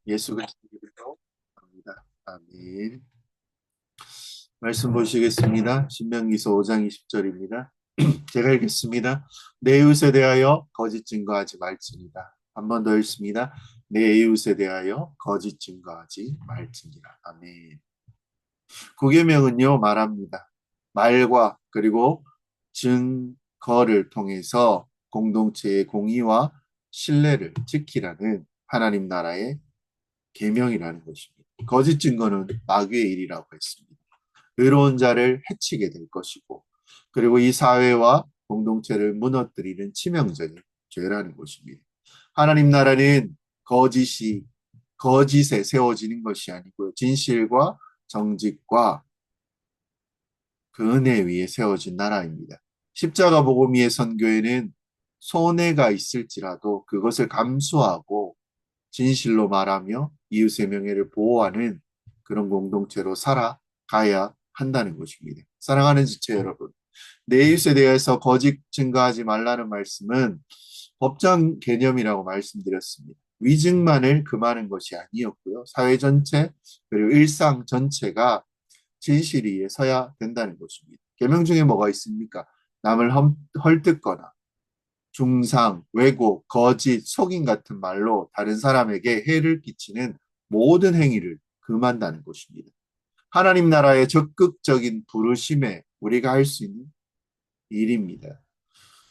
예수 그리스도 이름으로 합니다. 아멘. 말씀 보시겠습니다. 신명기서 5장 20절입니다. 제가 읽겠습니다. 내 이웃에 대하여 거짓 증거하지 말지니라. 한 번 더 읽습니다. 내 이웃에 대하여 거짓 증거하지 말지니라. 아멘. 구계명은요 말합니다. 말과 그리고 증거를 통해서 공동체의 공의와 신뢰를 지키라는 하나님 나라의 계명이라는 것입니다. 거짓 증거는 마귀의 일이라고 했습니다. 의로운 자를 해치게 될 것이고, 그리고 이 사회와 공동체를 무너뜨리는 치명적인 죄라는 것입니다. 하나님 나라는 거짓에 세워지는 것이 아니고요. 진실과 정직과 그 은혜 위에 세워진 나라입니다. 십자가 복음 위의 선교회는 손해가 있을지라도 그것을 감수하고 진실로 말하며 이웃의 명예를 보호하는 그런 공동체로 살아가야 한다는 것입니다. 사랑하는 지체 여러분, 내 이웃에 대해서 거짓 증거하지 말라는 말씀은 법정 개념이라고 말씀드렸습니다. 위증만을 금하는 것이 아니었고요. 사회 전체 그리고 일상 전체가 진실이 서야 된다는 것입니다. 계명 중에 뭐가 있습니까? 남을 헐뜯거나 중상, 왜곡, 거짓, 속임 같은 말로 다른 사람에게 해를 끼치는 모든 행위를 금한다는 것입니다. 하나님 나라의 적극적인 부르심에 우리가 할 수 있는 일입니다.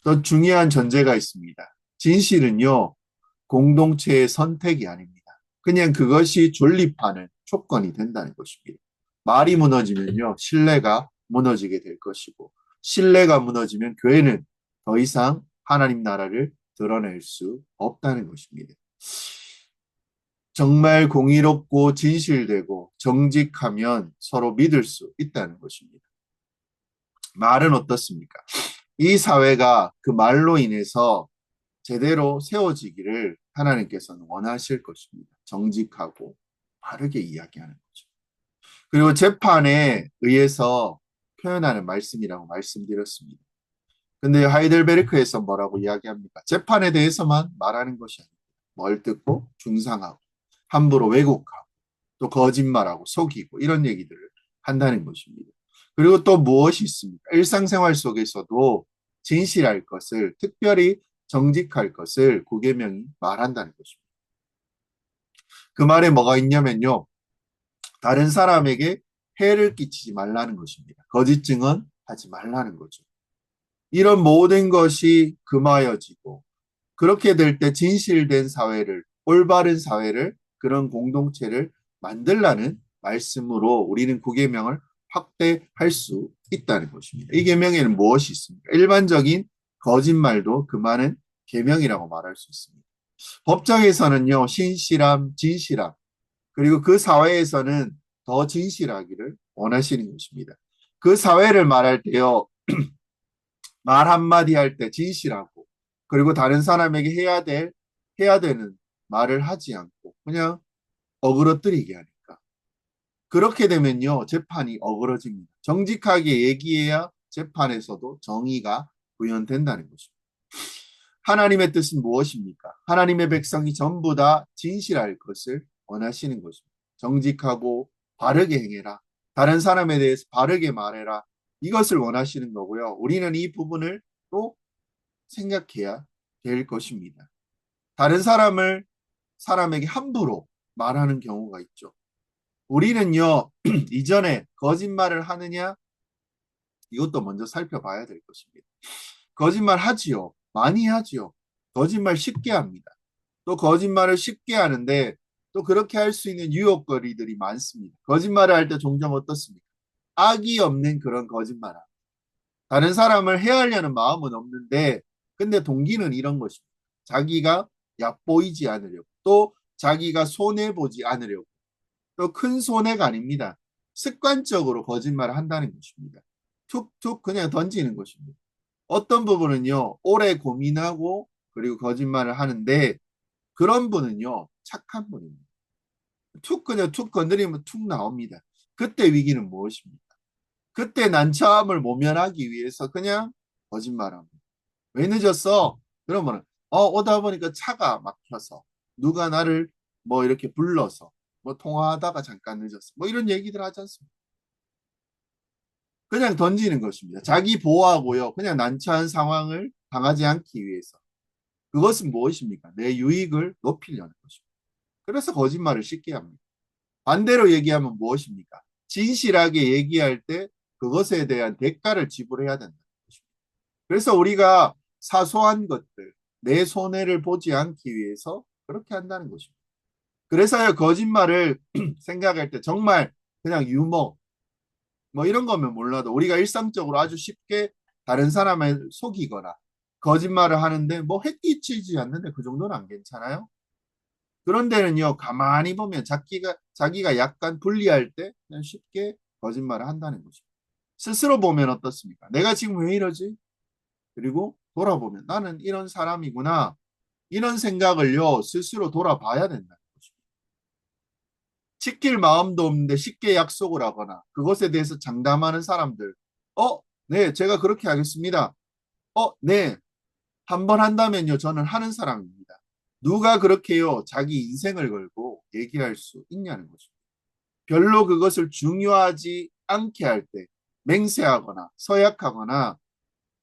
또 중요한 전제가 있습니다. 진실은요, 공동체의 선택이 아닙니다. 그냥 그것이 존립하는 조건이 된다는 것입니다. 말이 무너지면요, 신뢰가 무너지게 될 것이고, 신뢰가 무너지면 교회는 더 이상 하나님 나라를 드러낼 수 없다는 것입니다. 정말 공의롭고 진실되고 정직하면 서로 믿을 수 있다는 것입니다. 말은 어떻습니까? 이 사회가 그 말로 인해서 제대로 세워지기를 하나님께서는 원하실 것입니다. 정직하고 바르게 이야기하는 거죠. 그리고 재판에 의해서 표현하는 말씀이라고 말씀드렸습니다. 근데 하이델베르크에서 뭐라고 이야기합니까? 재판에 대해서만 말하는 것이 아닙니다. 멀뜯고 중상하고 함부로 왜곡하고 또 거짓말하고 속이고 이런 얘기들을 한다는 것입니다. 그리고 또 무엇이 있습니까? 일상생활 속에서도 진실할 것을, 특별히 정직할 것을 구계명이 말한다는 것입니다. 그 말에 뭐가 있냐면요. 다른 사람에게 해를 끼치지 말라는 것입니다. 거짓 증언하지 말라는 거죠. 이런 모든 것이 금하여지고 그렇게 될 때 진실된 사회를, 올바른 사회를, 그런 공동체를 만들라는 말씀으로 우리는 그 계명을 확대할 수 있다는 것입니다. 이 계명에는 무엇이 있습니까? 일반적인 거짓말도 금하는 계명이라고 말할 수 있습니다. 법정에서는요, 신실함, 진실함, 그리고 그 사회에서는 더 진실하기를 원하시는 것입니다. 그 사회를 말할 때요, 말 한마디 할 때 진실하고, 그리고 다른 사람에게 해야 되는 말을 하지 않고, 그냥 어그러뜨리게 하니까. 그렇게 되면요, 재판이 어그러집니다. 정직하게 얘기해야 재판에서도 정의가 구현된다는 것입니다. 하나님의 뜻은 무엇입니까? 하나님의 백성이 전부 다 진실할 것을 원하시는 것입니다. 정직하고 바르게 행해라. 다른 사람에 대해서 바르게 말해라. 이것을 원하시는 거고요. 우리는 이 부분을 또 생각해야 될 것입니다. 다른 사람에게 함부로 말하는 경우가 있죠. 우리는요, 이전에 거짓말을 하느냐, 이것도 먼저 살펴봐야 될 것입니다. 거짓말 하지요. 많이 하지요. 거짓말 쉽게 합니다. 또 거짓말을 쉽게 하는데 또 그렇게 할 수 있는 유혹거리들이 많습니다. 거짓말을 할 때 종종 어떻습니까? 악이 없는 그런 거짓말. 다른 사람을 해하려는 마음은 없는데 근데 동기는 이런 것입니다. 자기가 얕보이지 않으려고 또 자기가 손해보지 않으려고 또 큰 손해가 아닙니다. 습관적으로 거짓말을 한다는 것입니다. 툭툭 그냥 던지는 것입니다. 어떤 부분은요, 오래 고민하고 그리고 거짓말을 하는데 그런 분은요, 착한 분입니다. 툭 그냥 툭 건드리면 툭 나옵니다. 그때 위기는 무엇입니까? 그때 난처함을 모면하기 위해서 그냥 거짓말합니다. 왜 늦었어? 그러면 오다 보니까 차가 막혀서 누가 나를 뭐 이렇게 불러서 뭐 통화하다가 잠깐 늦었어. 뭐 이런 얘기들 하지 않습니까? 그냥 던지는 것입니다. 자기 보호하고요. 그냥 난처한 상황을 당하지 않기 위해서. 그것은 무엇입니까? 내 유익을 높이려는 것입니다. 그래서 거짓말을 쉽게 합니다. 반대로 얘기하면 무엇입니까? 진실하게 얘기할 때 그것에 대한 대가를 지불해야 된다는 것입니다. 그래서 우리가 사소한 것들, 내 손해를 보지 않기 위해서 그렇게 한다는 것입니다. 그래서요, 거짓말을 생각할 때 정말 그냥 유머, 뭐 이런 거면 몰라도 우리가 일상적으로 아주 쉽게 다른 사람을 속이거나 거짓말을 하는데 뭐 획기치지 않는데 그 정도는 안 괜찮아요? 그런 데는요, 가만히 보면 자기가 약간 불리할 때 그냥 쉽게 거짓말을 한다는 거죠. 스스로 보면 어떻습니까? 내가 지금 왜 이러지? 그리고 돌아보면 나는 이런 사람이구나. 이런 생각을요, 스스로 돌아봐야 된다는 거죠. 지킬 마음도 없는데 쉽게 약속을 하거나 그것에 대해서 장담하는 사람들. 네, 제가 그렇게 하겠습니다. 네, 한 번 한다면요, 저는 하는 사람입니다. 누가 그렇게요, 자기 인생을 걸고 얘기할 수 있냐는 거죠. 별로 그것을 중요하지 않게 할 때, 맹세하거나 서약하거나,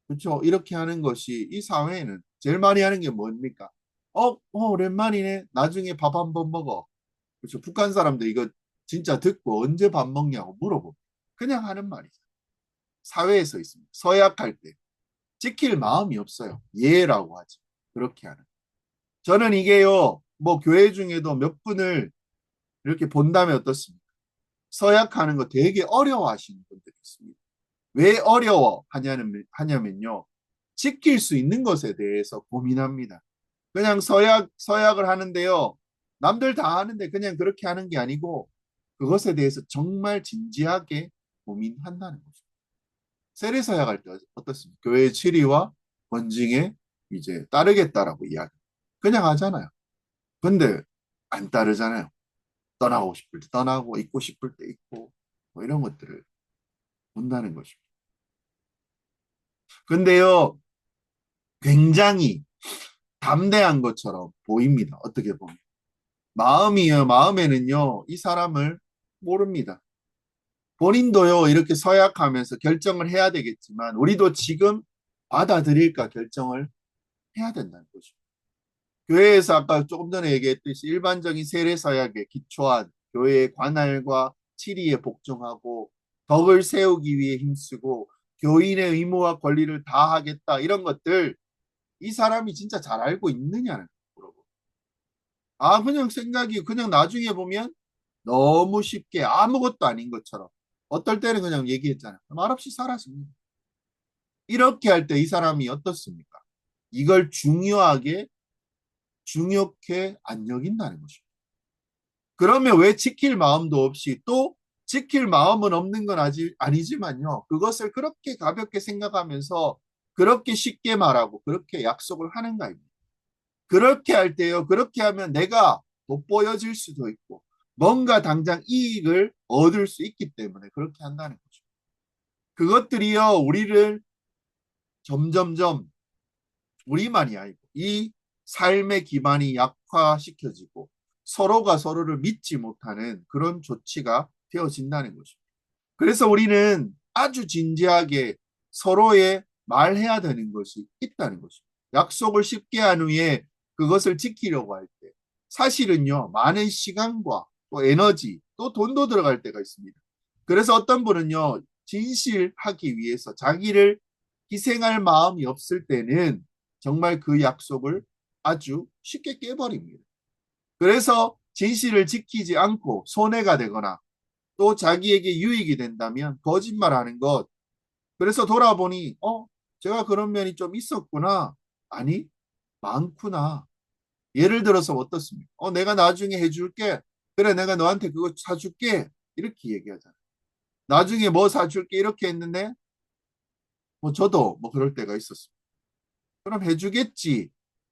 그렇죠. 이렇게 하는 것이 이 사회에는 제일 많이 하는 게 뭡니까? 오랜만이네. 나중에 밥 한번 먹어. 그렇죠. 북한 사람들 이거 진짜 듣고 언제 밥 먹냐고 물어보고 그냥 하는 말이죠. 사회에서 있습니다. 서약할 때 지킬 마음이 없어요. 예라고 하지. 그렇게 하는. 저는 이게요. 뭐 교회 중에도 몇 분을 이렇게 본다면 어떻습니까? 서약하는 거 되게 어려워하시는 분들이 있습니다. 왜 하냐면요. 지킬 수 있는 것에 대해서 고민합니다. 그냥 서약을 하는데요. 남들 다 하는데 그냥 그렇게 하는 게 아니고 그것에 대해서 정말 진지하게 고민한다는 거죠. 세례 서약할 때 어떻습니까? 교회의 치리와 권징에 이제 따르겠다라고 이야기. 그냥 하잖아요. 근데 안 따르잖아요. 떠나고 싶을 때 떠나고 있고 싶을 때 있고 뭐 이런 것들을 본다는 것입니다. 근데요, 굉장히 담대한 것처럼 보입니다. 어떻게 보면. 마음에는요, 이 사람을 모릅니다. 본인도요, 이렇게 서약하면서 결정을 해야 되겠지만, 우리도 지금 받아들일까 결정을 해야 된다는 거죠. 교회에서 아까 조금 전에 얘기했듯이 일반적인 세례 서약에 기초한 교회의 관할과 치리에 복종하고 덕을 세우기 위해 힘쓰고 교인의 의무와 권리를 다하겠다 이런 것들 이 사람이 진짜 잘 알고 있느냐는 물어보. 그냥 생각이 그냥 나중에 보면 너무 쉽게 아무것도 아닌 것처럼 어떨 때는 그냥 얘기했잖아요. 말없이 사라집니다. 이렇게 할 때 이 사람이 어떻습니까? 이걸 중요하게 안 여긴다는 것입니다. 그러면 왜 지킬 마음도 없이 또 지킬 마음은 없는 건 아니지만요. 그것을 그렇게 가볍게 생각하면서 그렇게 쉽게 말하고 그렇게 약속을 하는가입니다. 그렇게 할 때요. 그렇게 하면 내가 돋보여질 수도 있고 뭔가 당장 이익을 얻을 수 있기 때문에 그렇게 한다는 거죠. 그것들이요. 우리를 점점점 우리만이 아니고 이 삶의 기반이 약화시켜지고 서로가 서로를 믿지 못하는 그런 조치가 되어진다는 것입니다. 그래서 우리는 아주 진지하게 서로의 말해야 되는 것이 있다는 것입니다. 약속을 쉽게 한 후에 그것을 지키려고 할 때 사실은요 많은 시간과 또 에너지 또 돈도 들어갈 때가 있습니다. 그래서 어떤 분은요 진실하기 위해서 자기를 희생할 마음이 없을 때는 정말 그 약속을 아주 쉽게 깨버립니다. 그래서 진실을 지키지 않고 손해가 되거나 또 자기에게 유익이 된다면 거짓말하는 것. 그래서 돌아보니 제가 그런 면이 좀 있었구나. 아니 많구나. 예를 들어서 어떻습니까? 내가 나중에 해줄게. 그래 내가 너한테 그거 사줄게. 이렇게 얘기하잖아. 나중에 뭐 사줄게 이렇게 했는데 뭐 저도 뭐 그럴 때가 있었습니다. 그럼 해주겠지.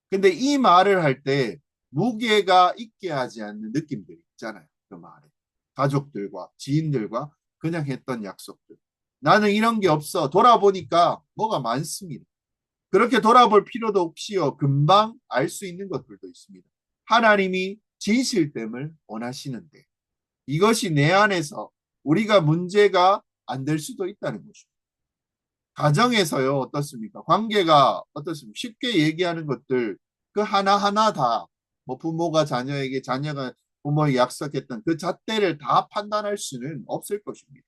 근데 이 말을 할 때 무게가 있게 하지 않는 느낌들이 있잖아요. 그 말에. 가족들과 지인들과 그냥 했던 약속들. 나는 이런 게 없어. 돌아보니까 뭐가 많습니다. 그렇게 돌아볼 필요도 없이요. 금방 알 수 있는 것들도 있습니다. 하나님이 진실됨을 원하시는데 이것이 내 안에서 우리가 문제가 안 될 수도 있다는 것입니다. 가정에서요, 어떻습니까? 관계가 어떻습니까? 쉽게 얘기하는 것들, 그 하나하나 다, 뭐 부모가 자녀에게, 자녀가 부모에게 약속했던 그 잣대를 다 판단할 수는 없을 것입니다.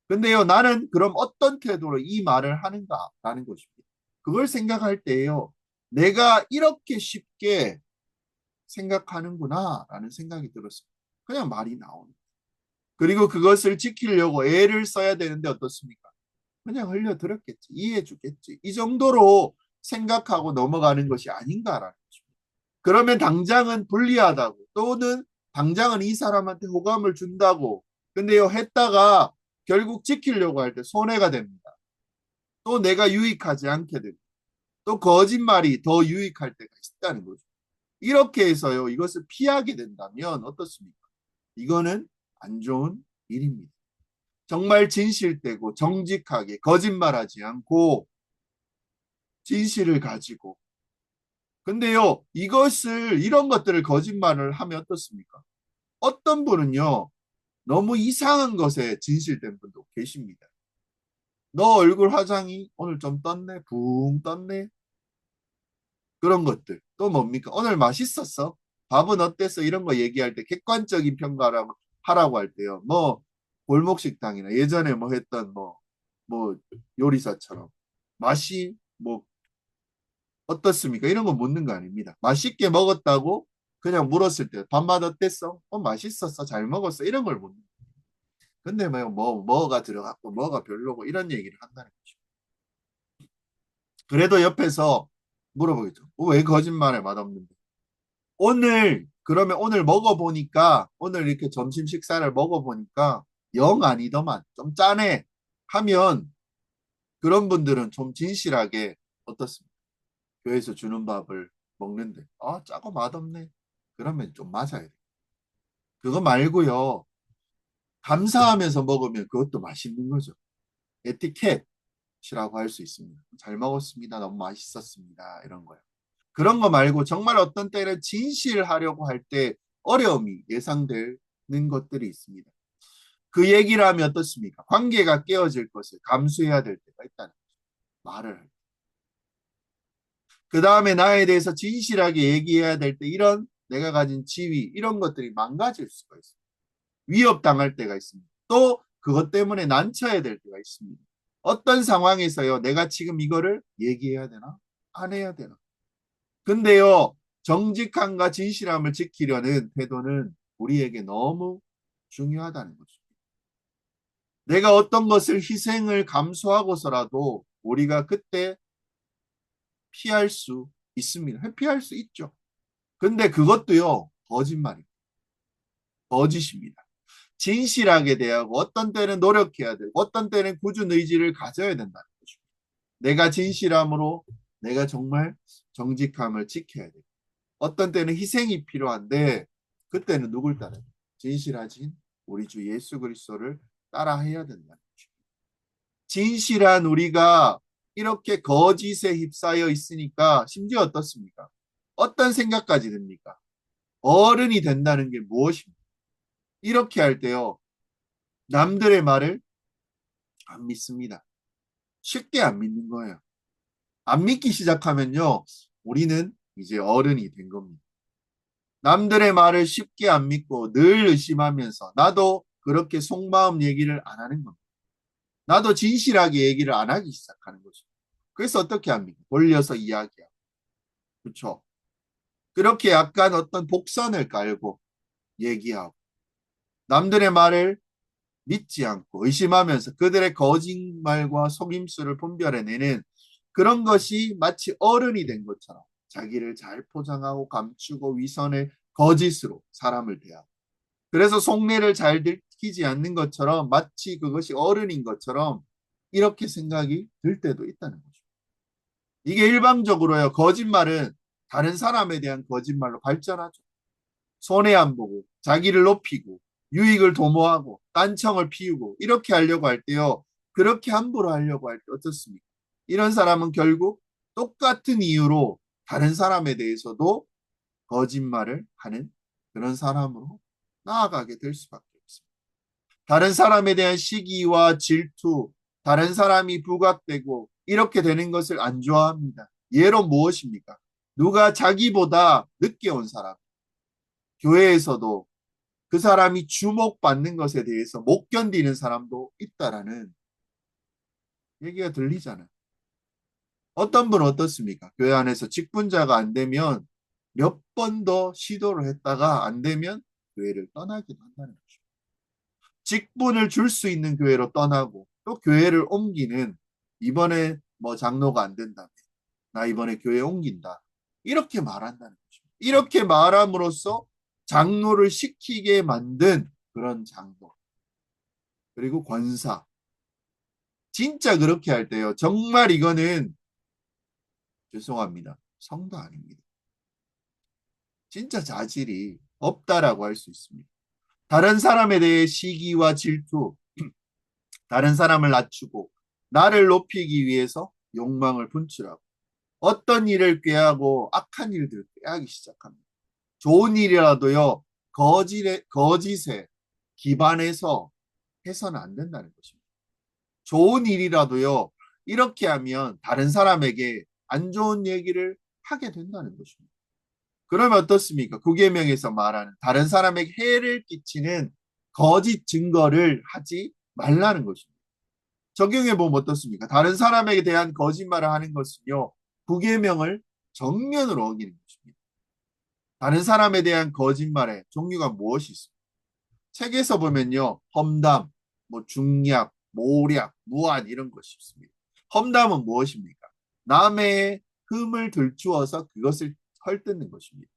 근데요, 나는 그럼 어떤 태도로 이 말을 하는가라는 것입니다. 그걸 생각할 때요, 내가 이렇게 쉽게 생각하는구나, 라는 생각이 들었어요. 그냥 말이 나오는. 그리고 그것을 지키려고 애를 써야 되는데 어떻습니까? 그냥 흘려들었겠지. 이해해 주겠지. 이 정도로 생각하고 넘어가는 것이 아닌가라는 것입니다. 그러면 당장은 불리하다고 또는 당장은 이 사람한테 호감을 준다고 근데요 했다가 결국 지키려고 할 때 손해가 됩니다. 또 내가 유익하지 않게 됩니다. 또 거짓말이 더 유익할 때가 있다는 거죠. 이렇게 해서요 이것을 피하게 된다면 어떻습니까? 이거는 안 좋은 일입니다. 정말 진실되고 정직하게 거짓말하지 않고 진실을 가지고 근데요 이런 것들을 거짓말을 하면 어떻습니까? 어떤 분은요 너무 이상한 것에 진실된 분도 계십니다. 너 얼굴 화장이 오늘 좀 떴네 붕 떴네 그런 것들 또 뭡니까? 오늘 맛있었어? 밥은 어땠어? 이런 거 얘기할 때 객관적인 평가라고 하라고 할 때요 뭐 골목식당이나 예전에 뭐 했던 뭐 요리사처럼 맛이 뭐 어떻습니까? 이런 거 묻는 거 아닙니다. 맛있게 먹었다고 그냥 물었을 때 밥맛 어땠어? 맛있었어. 잘 먹었어. 이런 걸 묻는 거예요. 근데 뭐가 들어갔고 뭐가 별로고 이런 얘기를 한다는 거죠. 그래도 옆에서 물어보겠죠. 왜 거짓말에 맛없는데? 그러면 오늘 먹어보니까 오늘 이렇게 점심 식사를 먹어보니까 영 아니더만 좀 짜네 하면 그런 분들은 좀 진실하게 어떻습니까? 교회에서 주는 밥을 먹는데 짜고 맛없네. 그러면 좀 맞아야 돼. 그거 말고요. 감사하면서 먹으면 그것도 맛있는 거죠. 에티켓이라고 할 수 있습니다. 잘 먹었습니다. 너무 맛있었습니다. 이런 거요. 그런 거 말고 정말 어떤 때는 진실하려고 할 때 어려움이 예상되는 것들이 있습니다. 그 얘기를 하면 어떻습니까? 관계가 깨어질 것을 감수해야 될 때가 있다는 거죠. 말을 할 때. 그 다음에 나에 대해서 진실하게 얘기해야 될 때 이런 내가 가진 지위 이런 것들이 망가질 수가 있어요. 위협당할 때가 있습니다. 또 그것 때문에 난처해야 될 때가 있습니다. 어떤 상황에서요 내가 지금 이거를 얘기해야 되나 안 해야 되나 근데요 정직함과 진실함을 지키려는 태도는 우리에게 너무 중요하다는 거죠. 내가 어떤 것을 희생을 감수하고서라도 우리가 그때 피할 수 있습니다. 회피할 수 있죠. 근데 그것도요, 거짓말입니다. 거짓입니다. 진실하게 대하고 어떤 때는 노력해야 되고 어떤 때는 꾸준 의지를 가져야 된다는 거죠. 내가 진실함으로 내가 정말 정직함을 지켜야 돼. 어떤 때는 희생이 필요한데 그때는 누굴 따라요? 진실하신 우리 주 예수 그리스도를 따라해야 된다는 거죠. 진실한 우리가 이렇게 거짓에 휩싸여 있으니까 심지어 어떻습니까? 어떤 생각까지 듭니까? 어른이 된다는 게 무엇입니까? 이렇게 할 때요. 남들의 말을 안 믿습니다. 쉽게 안 믿는 거예요. 안 믿기 시작하면요. 우리는 이제 어른이 된 겁니다. 남들의 말을 쉽게 안 믿고 늘 의심하면서 나도 그렇게 속마음 얘기를 안 하는 겁니다. 나도 진실하게 얘기를 안 하기 시작하는 거죠. 그래서 어떻게 합니까? 돌려서 이야기하고. 그렇죠? 그렇게 약간 어떤 복선을 깔고 얘기하고 남들의 말을 믿지 않고 의심하면서 그들의 거짓말과 속임수를 분별해내는 그런 것이 마치 어른이 된 것처럼 자기를 잘 포장하고 감추고 위선의 거짓으로 사람을 대하고 그래서 속내를 잘 들키지 않는 것처럼 마치 그것이 어른인 것처럼 이렇게 생각이 들 때도 있다는 거죠. 이게 일방적으로요. 거짓말은 다른 사람에 대한 거짓말로 발전하죠. 손해 안 보고 자기를 높이고 유익을 도모하고 딴청을 피우고 이렇게 하려고 할 때요. 그렇게 함부로 하려고 할 때 어떻습니까? 이런 사람은 결국 똑같은 이유로 다른 사람에 대해서도 거짓말을 하는 그런 사람으로 나아가게 될 수밖에 없습니다. 다른 사람에 대한 시기와 질투, 다른 사람이 부각되고 이렇게 되는 것을 안 좋아합니다. 예로 무엇입니까? 누가 자기보다 늦게 온 사람, 교회에서도 그 사람이 주목받는 것에 대해서 못 견디는 사람도 있다라는 얘기가 들리잖아요. 어떤 분은 어떻습니까? 교회 안에서 직분자가 안 되면 몇 번 더 시도를 했다가 안 되면 교회를 떠나기도 한다는 거죠. 직분을 줄 수 있는 교회로 떠나고 또 교회를 옮기는 이번에 뭐 장로가 안 된다면 나 이번에 교회 옮긴다. 이렇게 말한다는 거죠. 이렇게 말함으로써 장로를 시키게 만든 그런 장로 그리고 권사 진짜 그렇게 할 때요. 정말 이거는 죄송합니다. 성도 아닙니다. 진짜 자질이 없다라고 할 수 있습니다. 다른 사람에 대해 시기와 질투, 다른 사람을 낮추고 나를 높이기 위해서 욕망을 분출하고 어떤 일을 꾀하고 악한 일들을 꾀하기 시작합니다. 좋은 일이라도요, 거짓에 기반해서 해서는 안 된다는 것입니다. 좋은 일이라도요, 이렇게 하면 다른 사람에게 안 좋은 얘기를 하게 된다는 것입니다. 그러면 어떻습니까? 구계명에서 말하는 다른 사람에게 해를 끼치는 거짓 증거를 하지 말라는 것입니다. 적용해 보면 어떻습니까? 다른 사람에게 대한 거짓말을 하는 것은요, 구계명을 정면으로 어기는 것입니다. 다른 사람에 대한 거짓말의 종류가 무엇이 있습니까? 책에서 보면요, 험담, 뭐 중략, 모략, 무한 이런 것이 있습니다. 험담은 무엇입니까? 남의 흠을 들추어서 그것을 헐뜯는 것입니다.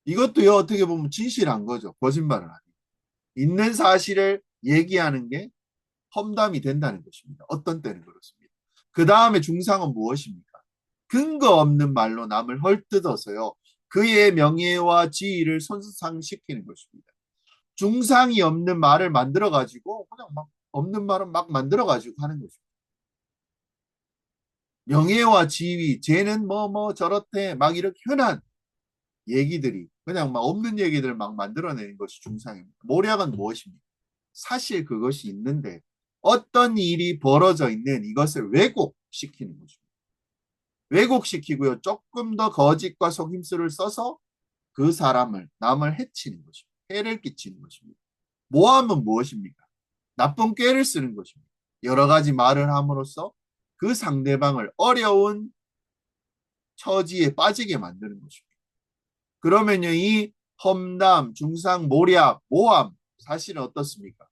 이것도요, 어떻게 보면 진실한 거죠. 거짓말은 아니에요. 있는 사실을 얘기하는 게 험담이 된다는 것입니다. 어떤 때는 그렇습니다. 그 다음에 중상은 무엇입니까? 근거 없는 말로 남을 헐뜯어서요. 그의 명예와 지위를 손상시키는 것입니다. 중상이 없는 말을 만들어가지고 그냥 막 없는 말은 막 만들어가지고 하는 것입니다. 명예와 지위, 쟤는 뭐 저렇대 막 이렇게 흔한 얘기들이 그냥 막 없는 얘기들을 막 만들어내는 것이 중상입니다. 모략은 무엇입니까? 사실 그것이 있는데 어떤 일이 벌어져 있는 이것을 왜곡시키는 것입니다. 왜곡시키고요. 조금 더 거짓과 속임수를 써서 그 사람을, 남을 해치는 것입니다. 해를 끼치는 것입니다. 모함은 무엇입니까? 나쁜 꾀를 쓰는 것입니다. 여러 가지 말을 함으로써 그 상대방을 어려운 처지에 빠지게 만드는 것입니다. 그러면요, 이 험담, 중상, 모략, 모함, 사실은 어떻습니까?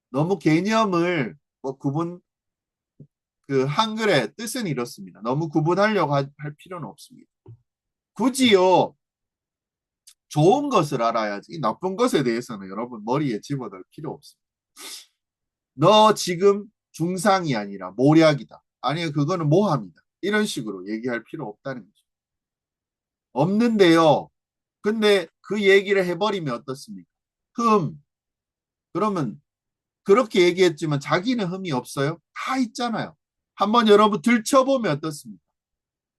너무 개념을 뭐 그 한글의 뜻은 이렇습니다. 너무 구분하려고 할 필요는 없습니다. 굳이요, 좋은 것을 알아야지. 이 나쁜 것에 대해서는 여러분 머리에 집어넣을 필요 없습니다. 너 지금 중상이 아니라 모략이다. 아니, 그거는 모함이다. 이런 식으로 얘기할 필요 없다는 거죠. 없는데요. 근데 그 얘기를 해버리면 어떻습니까? 흠. 그러면 그렇게 얘기했지만 자기는 흠이 없어요? 다 있잖아요. 한번 여러분 들춰보면 어떻습니까?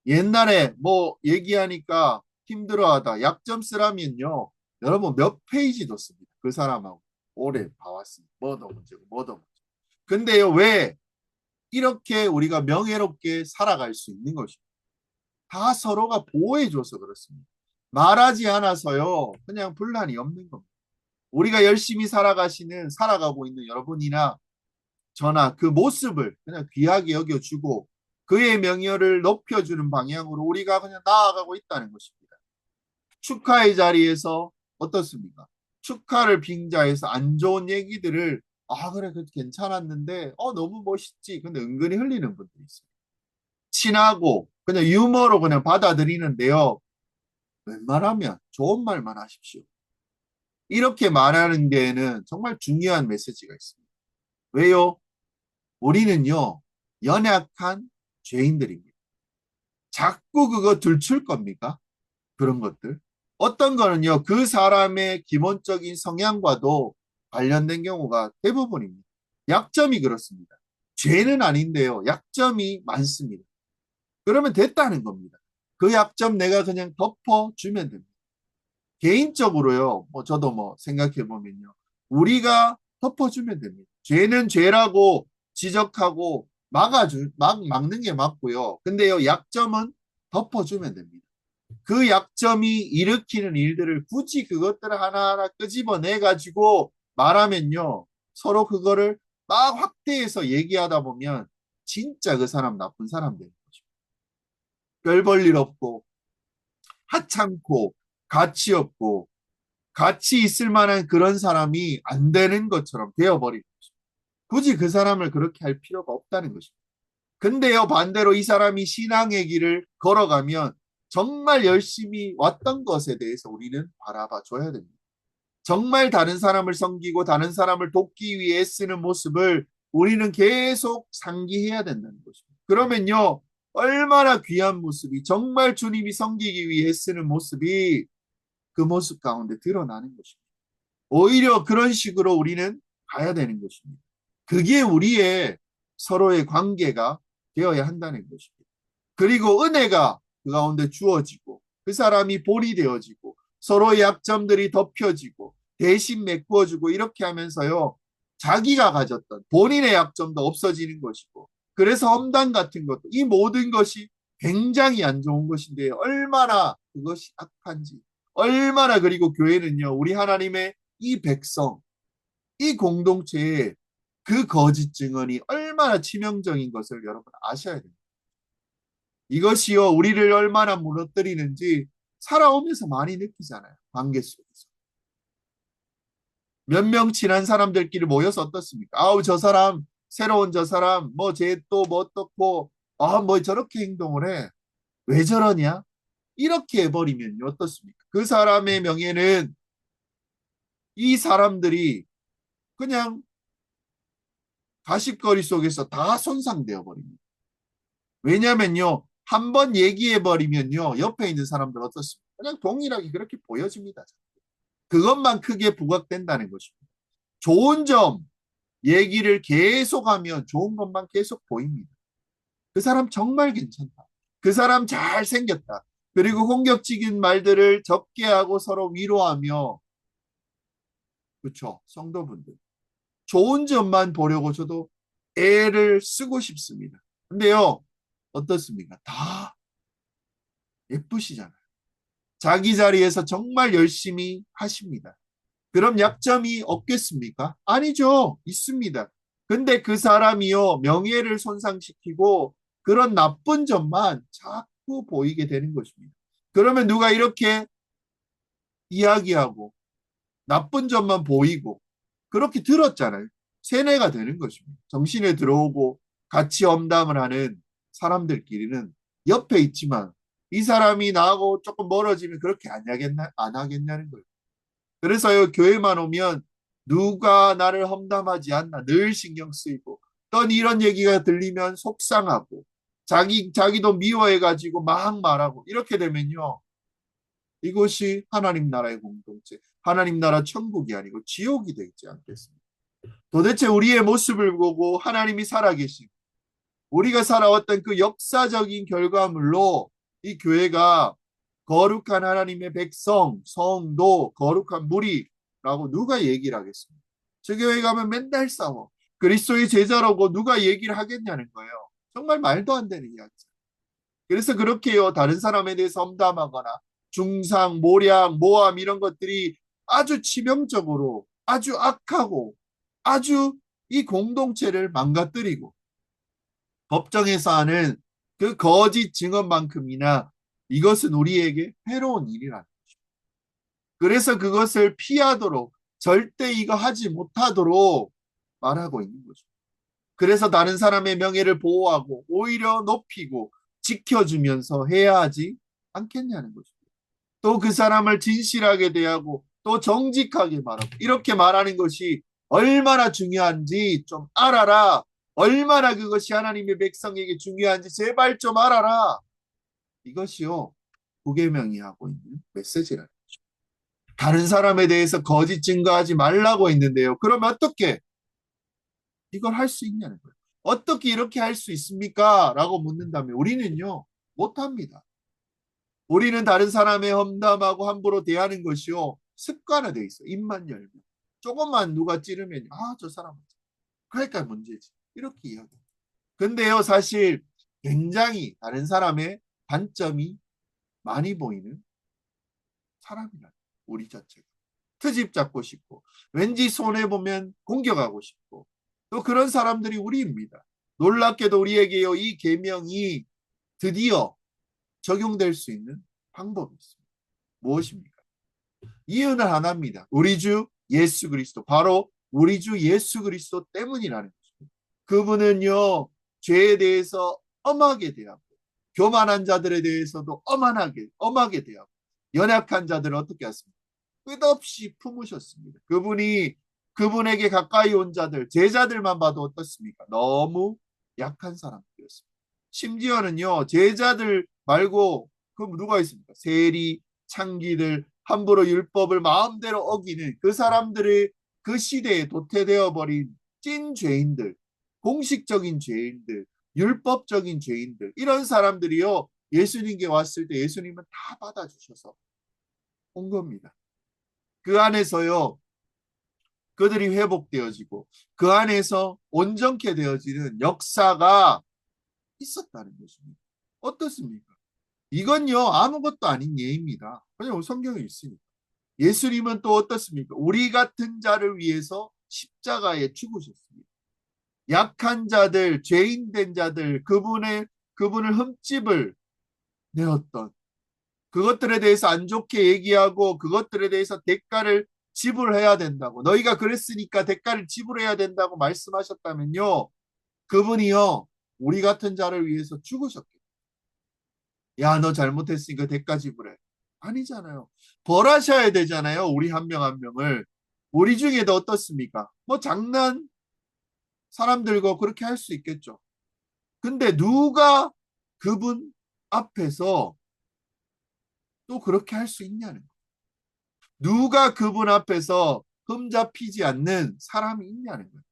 옛날에 뭐 얘기하니까 힘들어하다. 약점 쓰라면요. 여러분 몇 페이지도 씁니다. 그 사람하고 오래 봐왔습니다. 뭐도 문제고 뭐도 문제고. 근데요, 왜 이렇게 우리가 명예롭게 살아갈 수 있는 것입니다. 다 서로가 보호해줘서 그렇습니다. 말하지 않아서요. 그냥 분란이 없는 겁니다. 우리가 열심히 살아가고 있는 여러분이나 저나 그 모습을 그냥 귀하게 여겨주고 그의 명예를 높여주는 방향으로 우리가 그냥 나아가고 있다는 것입니다. 축하의 자리에서 어떻습니까? 축하를 빙자해서 안 좋은 얘기들을 그래 그 괜찮았는데 너무 멋있지. 근데 은근히 흘리는 분들이 있어요. 친하고 그냥 유머로 그냥 받아들이는데요. 웬만하면 좋은 말만 하십시오. 이렇게 말하는 데에는 정말 중요한 메시지가 있습니다. 왜요? 우리는요, 연약한 죄인들입니다. 자꾸 그거 들출 겁니까? 그런 것들. 어떤 거는요, 그 사람의 기본적인 성향과도 관련된 경우가 대부분입니다. 약점이 그렇습니다. 죄는 아닌데요, 약점이 많습니다. 그러면 됐다는 겁니다. 그 약점 내가 그냥 덮어주면 됩니다. 개인적으로요, 저도 생각해 보면요. 우리가 덮어주면 됩니다. 죄는 죄라고 지적하고 막는 게 맞고요. 근데요, 약점은 덮어주면 됩니다. 그 약점이 일으키는 일들을 굳이 그것들을 하나하나 끄집어내 가지고 말하면요. 서로 그거를 막 확대해서 얘기하다 보면 진짜 그 사람 나쁜 사람 되는 거죠. 별 볼 일 없고 하찮고 가치 없고 같이 있을 만한 그런 사람이 안 되는 것처럼 되어버리는 거죠. 굳이 그 사람을 그렇게 할 필요가 없다는 것입니다. 근데요, 반대로 이 사람이 신앙의 길을 걸어가면 정말 열심히 왔던 것에 대해서 우리는 바라봐 줘야 됩니다. 정말 다른 사람을 섬기고 다른 사람을 돕기 위해 쓰는 모습을 우리는 계속 상기해야 된다는 것입니다. 그러면요, 얼마나 귀한 모습이, 정말 주님이 섬기기 위해 쓰는 모습이 그 모습 가운데 드러나는 것입니다. 오히려 그런 식으로 우리는 가야 되는 것입니다. 그게 우리의 서로의 관계가 되어야 한다는 것입니다. 그리고 은혜가 그 가운데 주어지고 그 사람이 본이 되어지고 서로의 약점들이 덮여지고 대신 메꾸어주고 이렇게 하면서요. 자기가 가졌던 본인의 약점도 없어지는 것이고 그래서 험담 같은 것도 이 모든 것이 굉장히 안 좋은 것인데 얼마나 그것이 악한지 얼마나 그리고 교회는요. 우리 하나님의 이 백성 이 공동체에 그 거짓 증언이 얼마나 치명적인 것을 여러분 아셔야 됩니다. 이것이요, 우리를 얼마나 무너뜨리는지 살아오면서 많이 느끼잖아요. 관계 속에서. 몇 명 친한 사람들끼리 모여서 어떻습니까? 아우, 저 사람, 새로운 저 사람, 쟤 또 뭐 어떻고, 저렇게 행동을 해. 왜 저러냐? 이렇게 해버리면 어떻습니까? 그 사람의 명예는 이 사람들이 그냥 가십거리 속에서 다 손상되어 버립니다. 왜냐면요, 한 번 얘기해 버리면요, 옆에 있는 사람들 어떻습니까? 그냥 동일하게 그렇게 보여집니다. 그것만 크게 부각된다는 것입니다. 좋은 점 얘기를 계속하면 좋은 것만 계속 보입니다. 그 사람 정말 괜찮다. 그 사람 잘생겼다. 그리고 공격적인 말들을 적게 하고 서로 위로하며 그렇죠. 성도분들. 좋은 점만 보려고 저도 애를 쓰고 싶습니다. 근데요. 어떻습니까? 다 예쁘시잖아요. 자기 자리에서 정말 열심히 하십니다. 그럼 약점이 없겠습니까? 아니죠. 있습니다. 근데 그 사람이요, 명예를 손상시키고 그런 나쁜 점만 자꾸 보이게 되는 것입니다. 그러면 누가 이렇게 이야기하고 나쁜 점만 보이고 그렇게 들었잖아요. 세뇌가 되는 것입니다. 정신에 들어오고 같이 엄담을 하는 사람들끼리는 옆에 있지만 이 사람이 나하고 조금 멀어지면 그렇게 안 하겠냐는 거예요. 그래서요, 교회만 오면 누가 나를 험담하지 않나 늘 신경 쓰이고 또 이런 얘기가 들리면 속상하고 자기도 미워해가지고 막 말하고 이렇게 되면요. 이것이 하나님 나라의 공동체, 하나님 나라 천국이 아니고 지옥이 되지 않겠습니까? 도대체 우리의 모습을 보고 하나님이 살아계신 우리가 살아왔던 그 역사적인 결과물로 이 교회가 거룩한 하나님의 백성, 성도, 거룩한 무리라고 누가 얘기를 하겠습니까? 저 교회 가면 맨날 싸워. 그리스도의 제자라고 누가 얘기를 하겠냐는 거예요. 정말 말도 안 되는 이야기죠. 그래서 그렇게요, 다른 사람에 대해서 험담하거나 중상, 모략, 모함 이런 것들이 아주 치명적으로, 아주 악하고, 아주 이 공동체를 망가뜨리고 법정에서 하는 그 거짓 증언만큼이나 이것은 우리에게 해로운 일이라는 거죠. 그래서 그것을 피하도록 절대 이거 하지 못하도록 말하고 있는 거죠. 그래서 다른 사람의 명예를 보호하고 오히려 높이고 지켜주면서 해야 하지 않겠냐는 거죠. 또 그 사람을 진실하게 대하고 또 정직하게 말하고 이렇게 말하는 것이 얼마나 중요한지 좀 알아라. 얼마나 그것이 하나님의 백성에게 중요한지 제발 좀 알아라. 이것이요. 구계명이 하고 있는 메시지라는 거죠. 다른 사람에 대해서 거짓 증거하지 말라고 했는데요. 그럼 어떻게 이걸 할 수 있냐는 거예요. 어떻게 이렇게 할 수 있습니까? 라고 묻는다면 우리는요. 못합니다. 우리는 다른 사람의 험담하고 함부로 대하는 것이요. 습관화돼 있어. 입만 열면. 조금만 누가 찌르면 저 사람 그러니까 문제지. 이렇게 이야기해. 근데요, 사실 굉장히 다른 사람의 단점이 많이 보이는 사람이라. 우리 자체가. 트집 잡고 싶고 왠지 손해보면 공격하고 싶고 또 그런 사람들이 우리입니다. 놀랍게도 우리에게요, 이 계명이 드디어 적용될 수 있는 방법이 있습니다. 무엇입니까? 이유는 하나입니다. 우리 주 예수 그리스도. 바로 우리 주 예수 그리스도 때문이라는 것입니다. 그분은요, 죄에 대해서 엄하게 대하고 교만한 자들에 대해서도 엄하게 대하고 연약한 자들을 어떻게 하십니까? 끝없이 품으셨습니다. 그분이 그분에게 가까이 온 자들, 제자들만 봐도 어떻습니까? 너무 약한 사람들이었습니다. 심지어는요, 제자들 말고 그 누가 있습니까? 세리, 창기들, 함부로 율법을 마음대로 어기는 그 사람들의 그 시대에 도태되어 버린 찐 죄인들, 공식적인 죄인들, 율법적인 죄인들, 이런 사람들이요, 예수님께 왔을 때 예수님은 다 받아주셔서 온 겁니다. 그 안에서요, 그들이 회복되어지고 그 안에서 온전케 되어지는 역사가 있었다는 것입니다. 어떻습니까? 이건요, 아무것도 아닌 예입니다. 그냥 성경에 있으니까. 예수님은 또 어떻습니까? 우리 같은 자를 위해서 십자가에 죽으셨습니다. 약한 자들, 죄인된 자들, 그분을 흠집을 내었던 그것들에 대해서 안 좋게 얘기하고 그것들에 대해서 대가를 지불해야 된다고, 너희가 그랬으니까 대가를 지불해야 된다고 말씀하셨다면요, 그분이요, 우리 같은 자를 위해서 죽으셨겠죠. 야, 너 잘못했으니까 대가 지불해. 아니잖아요. 벌하셔야 되잖아요. 우리 한 명 한 명을. 우리 중에도 어떻습니까? 뭐 장난 사람들과 그렇게 할 수 있겠죠. 근데 누가 그분 앞에서 또 그렇게 할 수 있냐는 거예요. 누가 그분 앞에서 흠잡히지 않는 사람이 있냐는 거예요.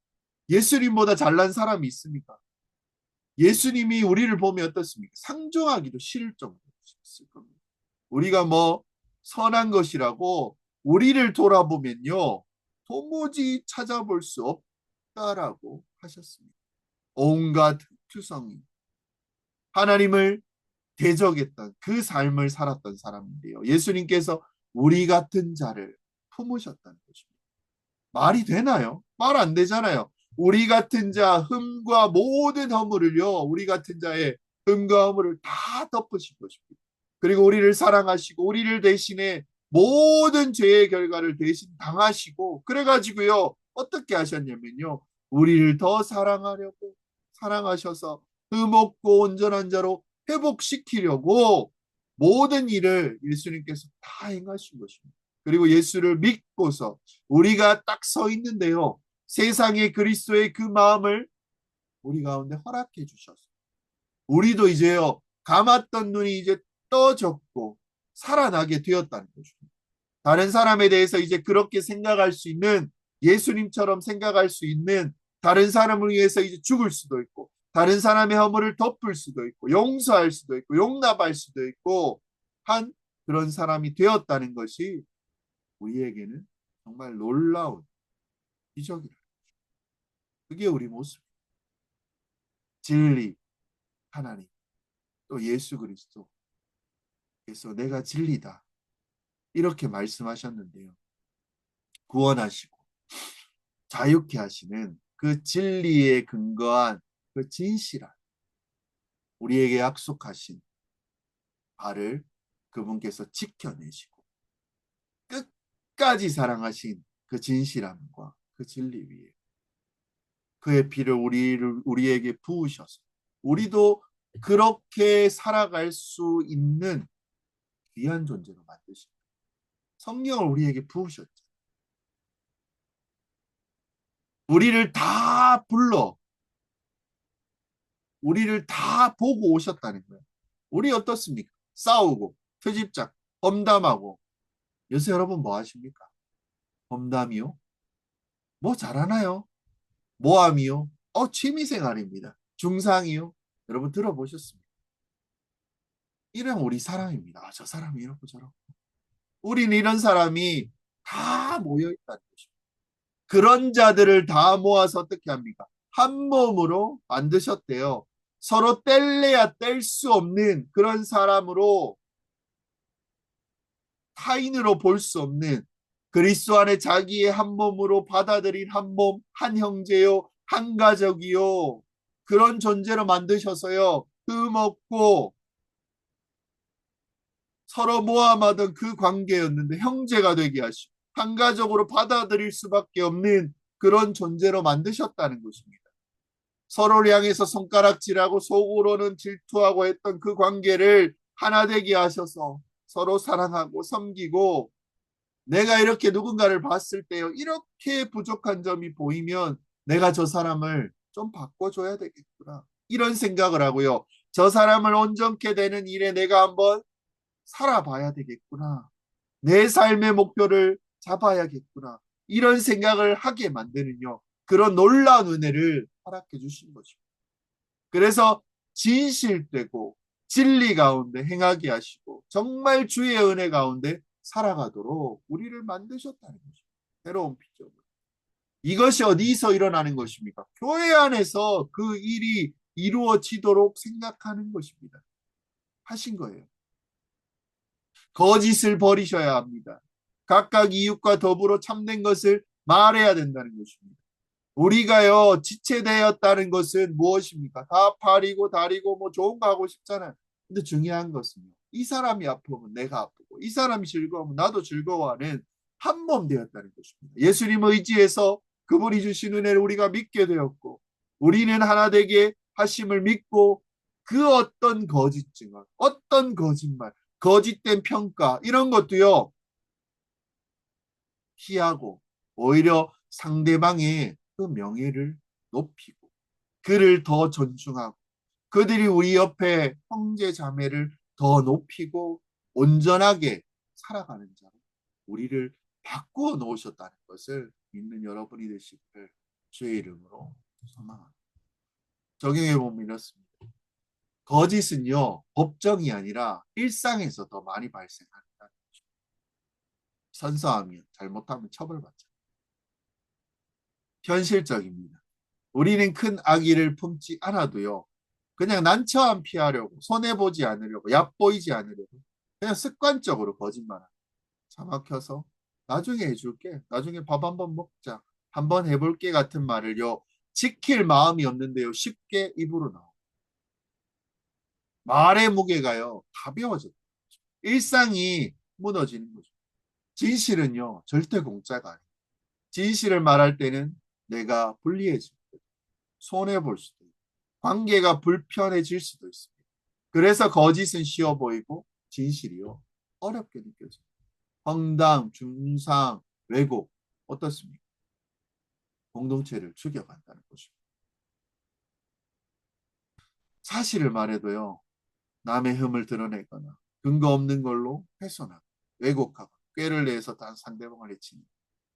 예수님보다 잘난 사람이 있습니까? 예수님이 우리를 보면 어떻습니까? 상종하기도 싫을 정도로 있을 겁니다. 우리가 뭐 선한 것이라고 우리를 돌아보면요, 도무지 찾아볼 수 없다라고 하셨습니다. 온갖 투성이 하나님을 대적했던 그 삶을 살았던 사람인데요, 예수님께서 우리 같은 자를 품으셨다는 것입니다. 말이 되나요? 말 안 되잖아요. 우리 같은 자 흠과 모든 허물을요, 우리 같은 자의 흠과 허물을 다 덮으신 것입니다. 그리고 우리를 사랑하시고 우리를 대신에 모든 죄의 결과를 대신 당하시고, 그래가지고요, 어떻게 하셨냐면요, 우리를 더 사랑하셔서 흠없고 온전한 자로 회복시키려고 모든 일을 예수님께서 다 행하신 것입니다. 그리고 예수를 믿고서 우리가 딱 서 있는데요, 세상의 그리스도의 그 마음을 우리 가운데 허락해 주셔서 우리도 이제요, 감았던 눈이 이제 떠졌고 살아나게 되었다는 것입니다. 다른 사람에 대해서 이제 그렇게 생각할 수 있는, 예수님처럼 생각할 수 있는, 다른 사람을 위해서 이제 죽을 수도 있고 다른 사람의 허물을 덮을 수도 있고 용서할 수도 있고 용납할 수도 있고 한 그런 사람이 되었다는 것이 우리에게는 정말 놀라운 기적이라. 그게 우리 모습. 진리 하나님, 또 예수 그리스도께서 내가 진리다 이렇게 말씀하셨는데요, 구원하시고 자유케 하시는 그 진리에 근거한 그 진실한 우리에게 약속하신 바를 그분께서 지켜내시고 끝까지 사랑하신 그 진실함과 그 진리 위에 그의 피를 우리에게 부으셔서 우리도 그렇게 살아갈 수 있는 귀한 존재로 만드십니다. 성령을 우리에게 부으셨죠. 우리를 다 불러 우리를 다 보고 오셨다는 거예요. 우리 어떻습니까? 싸우고 트집잡고 험담하고. 요새 여러분 뭐 하십니까? 험담이요? 뭐 잘하나요? 모함이요? 취미생활입니다. 중상이요? 여러분 들어보셨습니까? 이런 우리 사람입니다. 아, 저 사람이 이렇고 저렇고. 우리는 이런 사람이 다 모여 있다는 것입니다. 그런 자들을 다 모아서 어떻게 합니까? 한 몸으로 만드셨대요. 서로 뗄래야 뗄 수 없는 그런 사람으로, 타인으로 볼 수 없는, 그리스도 안에 자기의 한 몸으로 받아들인 한 몸, 한 형제요, 한 가족이요. 그런 존재로 만드셔서요. 흠없고 서로 모함하던 그 관계였는데 형제가 되게 하시고 한 가족으로 받아들일 수밖에 없는 그런 존재로 만드셨다는 것입니다. 서로를 향해서 손가락질하고 속으로는 질투하고 했던 그 관계를 하나 되게 하셔서 서로 사랑하고 섬기고, 내가 이렇게 누군가를 봤을 때요, 이렇게 부족한 점이 보이면 내가 저 사람을 좀 바꿔줘야 되겠구나, 이런 생각을 하고요. 저 사람을 온전케 되는 일에 내가 한번 살아봐야 되겠구나. 내 삶의 목표를 잡아야겠구나. 이런 생각을 하게 만드는요. 그런 놀라운 은혜를 허락해 주신 거죠. 그래서 진실되고 진리 가운데 행하게 하시고 정말 주의 은혜 가운데 살아가도록 우리를 만드셨다는 거죠. 새로운 피조물. 이것이 어디서 일어나는 것입니까? 교회 안에서 그 일이 이루어지도록 생각하는 것입니다. 하신 거예요. 거짓을 버리셔야 합니다. 각각 이웃과 더불어 참된 것을 말해야 된다는 것입니다. 우리가요, 지체되었다는 것은 무엇입니까? 다 팔이고 다리고 뭐 좋은 거 하고 싶잖아요. 근데 중요한 것은요, 이 사람이 아프면 내가 아프고 이 사람이 즐거우면 나도 즐거워하는 한 몸 되었다는 것입니다. 예수님 의지해서 그분이 주신 은혜를 우리가 믿게 되었고, 우리는 하나 되게 하심을 믿고, 그 어떤 거짓 증언, 어떤 거짓말, 거짓된 평가 이런 것도요 피하고, 오히려 상대방의 그 명예를 높이고 그를 더 존중하고, 그들이 우리 옆에 형제 자매를 더 높이고 온전하게 살아가는 자로 우리를 바꾸어 놓으셨다는 것을 믿는 여러분이 되시기를 주의 이름으로 소망합니다. 적용해 보면 이렇습니다. 거짓은요, 법정이 아니라 일상에서 더 많이 발생한다. 선서하면, 잘못하면 처벌받죠. 현실적입니다. 우리는 큰 악의를 품지 않아도요, 그냥 난처함 피하려고, 손해보지 않으려고, 얕보이지 않으려고 그냥 습관적으로 거짓말합니다. 차 막혀서 나중에 해줄게, 나중에 밥 한번 먹자, 한번 해볼게 같은 말을요 지킬 마음이 없는데요 쉽게 입으로 나옵니다. 말의 무게가요 가벼워져요. 일상이 무너지는 거죠. 진실은요 절대 공짜가 아니에요. 진실을 말할 때는 내가 불리해질 때, 손해볼 수도 있고 관계가 불편해질 수도 있습니다. 그래서 거짓은 쉬워 보이고 진실이요 어렵게 느껴져요. 황당, 중상, 왜곡 어떻습니까? 공동체를 죽여간다는 것입니다. 사실을 말해도요 남의 흠을 드러내거나 근거 없는 걸로 훼손하고 왜곡하고 꾀를 내서 단 상대방을 해치는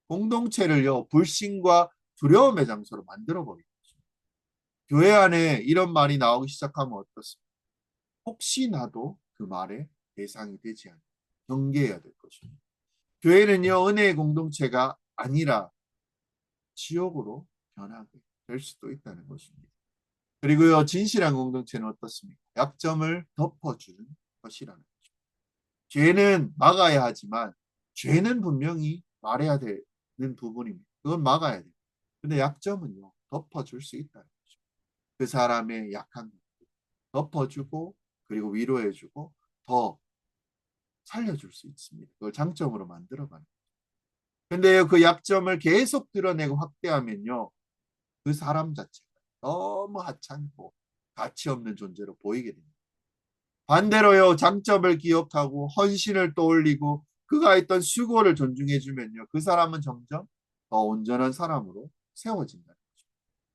공동체를요 불신과 두려움의 장소로 만들어버리는 거죠. 교회 안에 이런 말이 나오기 시작하면 어떻습니까? 혹시 나도 그 말의 대상이 되지 않는 경계해야 될 것입니다. 교회는요 은혜의 공동체가 아니라 지옥으로 변하게 될 수도 있다는 것입니다. 그리고요 진실한 공동체는 어떻습니까? 약점을 덮어주는 것이라는 거죠. 죄는 막아야 하지만 죄는 분명히 말해야 되는 부분입니다. 그건 막아야 돼요. 근데 약점은요 덮어줄 수 있다는 거죠. 그 사람의 약한 것 덮어주고 그리고 위로해주고 더 살려줄 수 있습니다. 그걸 장점으로 만들어가는. 근데 그 약점을 계속 드러내고 확대하면요, 그 사람 자체가 너무 하찮고 가치 없는 존재로 보이게 됩니다. 반대로요, 장점을 기억하고 헌신을 떠올리고 그가 했던 수고를 존중해주면요, 그 사람은 점점 더 온전한 사람으로 세워진다는 거죠.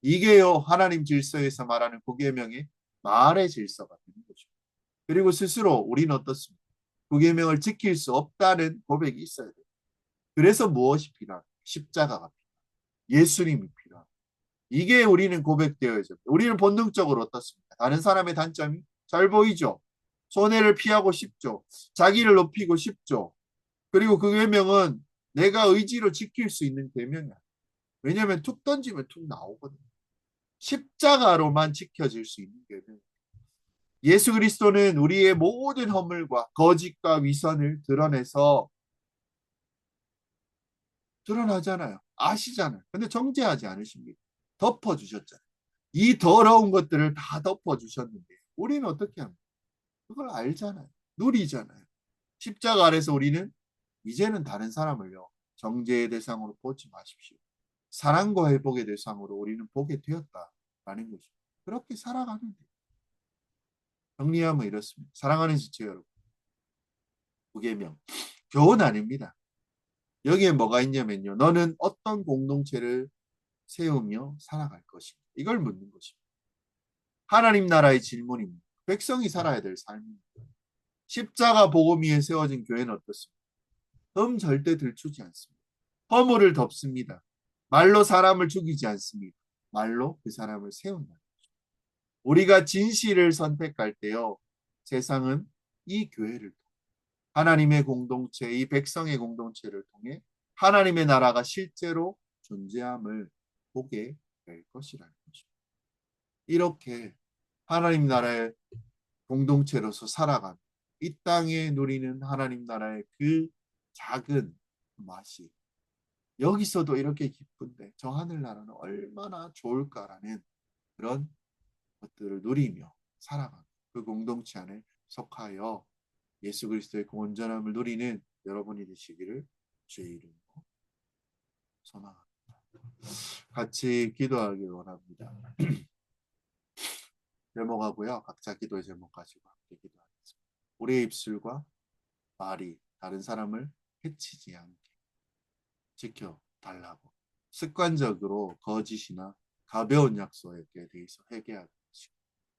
이게요, 하나님 질서에서 말하는 구계명의 말의 질서가 되는 거죠. 그리고 스스로 우리는 어떻습니까? 구계명을 지킬 수 없다는 고백이 있어야 돼요. 그래서 무엇이 필요합니까? 십자가가 필요합니다. 예수님이 필요합니다. 이게 우리는 고백되어야죠. 우리는 본능적으로 어떻습니까? 다른 사람의 단점이 잘 보이죠. 손해를 피하고 싶죠. 자기를 높이고 싶죠. 그리고 그 계명은 내가 의지로 지킬 수 있는 계명이야. 왜냐하면 툭 던지면 툭 나오거든. 십자가로만 지켜질 수 있는 계명. 예수 그리스도는 우리의 모든 허물과 거짓과 위선을 드러나잖아요. 아시잖아요. 근데 정죄하지 않으십니다. 덮어주셨잖아요. 이 더러운 것들을 다 덮어주셨는데 우리는 어떻게 합니까? 그걸 알잖아요. 누리잖아요. 십자가 아래서 우리는 이제는 다른 사람을요. 정죄의 대상으로 보지 마십시오. 사랑과 회복의 대상으로 우리는 보게 되었다라는 거죠. 그렇게 살아가는 데 정리하면 이렇습니다. 사랑하는 지체 여러분. 9계명. 교훈 아닙니다. 여기에 뭐가 있냐면요. 너는 어떤 공동체를 세우며 살아갈 것인가. 이걸 묻는 것입니다. 하나님 나라의 질문입니다. 백성이 살아야 될 삶입니다. 십자가 복음 위에 세워진 교회는 어떻습니까? 절대 들추지 않습니다. 허물을 덮습니다. 말로 사람을 죽이지 않습니다. 말로 그 사람을 세운다. 우리가 진실을 선택할 때요. 세상은 이 교회를 통해 하나님의 공동체, 이 백성의 공동체를 통해 하나님의 나라가 실제로 존재함을 보게 될 것이라는 것입니다. 이렇게 하나님 나라의 공동체로서 살아가는 이 땅에 누리는 하나님 나라의 그 작은 맛이 여기서도 이렇게 기쁜데 저 하늘나라는 얼마나 좋을까라는 그런 것들을 누리며 살아가는 그 공동체 안에 속하여 예수 그리스도의 그 온전함을 누리는 여러분이 되시기를 주의 이름으로 소망합니다. 같이 기도하길 원합니다. 제목하고요. 각자 기도의 제목 가지고 함께 기도하겠습니다. 우리의 입술과 말이 다른 사람을 해치지 않게 지켜달라고 습관적으로 거짓이나 가벼운 약속에 대해서 회개하는 것이고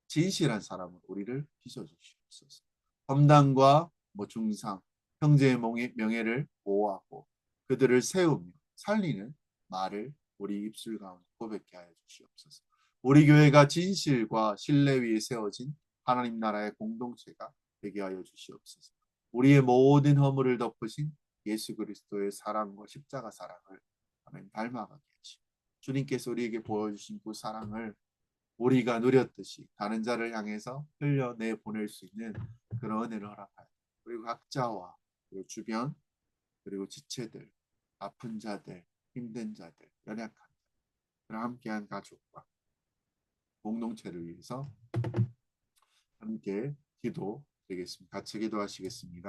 진실한 사람은 우리를 빚어주시옵소서. 험담과 중상, 형제의 명예를 보호하고 그들을 세우며 살리는 말을 우리 입술 가운데 고백케 하여 주시옵소서. 우리 교회가 진실과 신뢰 위에 세워진 하나님 나라의 공동체가 되게 하여 주시옵소서. 우리의 모든 허물을 덮으신 예수 그리스도의 사랑과 십자가 사랑을 하나님 닮아가게 하시고 주님께서 우리에게 보여주신 그 사랑을 우리가 누렸듯이 다른 자를 향해서 흘려내 보낼 수 있는 그런 은혜를 허락하여 그리고 각자와 그리고 주변 그리고 지체들 아픈 자들 힘든 자들 연약한 자들 함께한 가족과 공동체를 위해서 함께 기도 드리겠습니다. 같이 기도하시겠습니다.